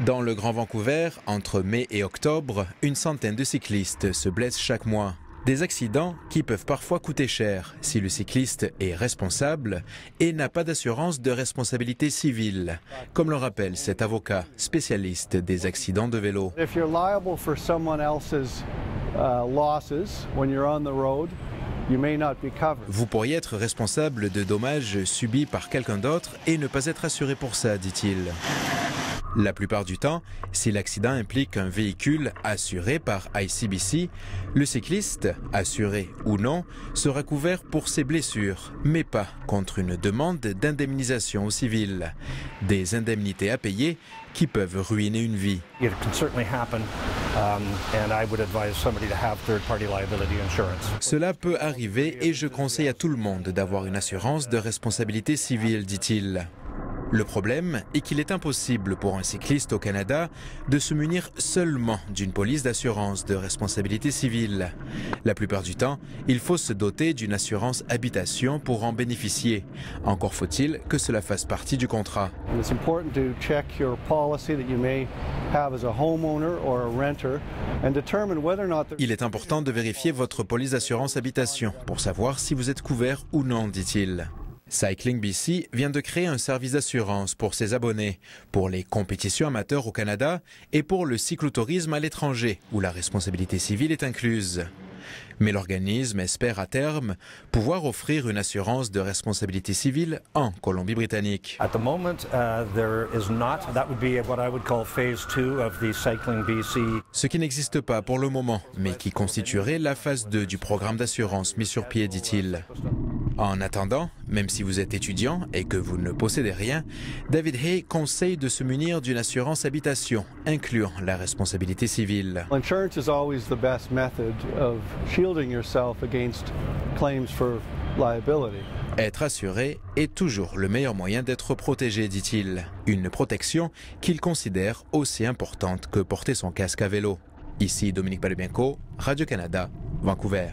Dans le Grand Vancouver, entre mai et octobre, une centaine de cyclistes se blessent chaque mois. Des accidents qui peuvent parfois coûter cher si le cycliste est responsable et n'a pas d'assurance de responsabilité civile, comme le rappelle cet avocat spécialiste des accidents de vélo. Vous pourriez être responsable de dommages subis par quelqu'un d'autre et ne pas être assuré pour ça, dit-il. La plupart du temps, si l'accident implique un véhicule assuré par ICBC, le cycliste, assuré ou non, sera couvert pour ses blessures, mais pas contre une demande d'indemnisation au civil. Des indemnités à payer qui peuvent ruiner une vie. Cela peut arriver et je conseille à tout le monde d'avoir une assurance de responsabilité civile, dit-il. Le problème est qu'il est impossible pour un cycliste au Canada de se munir seulement d'une police d'assurance de responsabilité civile. La plupart du temps, il faut se doter d'une assurance habitation pour en bénéficier. Encore faut-il que cela fasse partie du contrat. Il est important de vérifier votre police d'assurance habitation pour savoir si vous êtes couvert ou non, dit-il. Cycling BC vient de créer un service d'assurance pour ses abonnés, pour les compétitions amateurs au Canada et pour le cyclotourisme à l'étranger, où la responsabilité civile est incluse. Mais l'organisme espère à terme pouvoir offrir une assurance de responsabilité civile en Colombie-Britannique. Ce qui n'existe pas pour le moment, mais qui constituerait la phase 2 du programme d'assurance mis sur pied, dit-il. En attendant, même si vous êtes étudiant et que vous ne possédez rien, David Hay conseille de se munir d'une assurance habitation, incluant la responsabilité civile. Être assuré est toujours le meilleur moyen d'être protégé, dit-il. Une protection qu'il considère aussi importante que porter son casque à vélo. Ici Dominique Palubienco, Radio-Canada, Vancouver.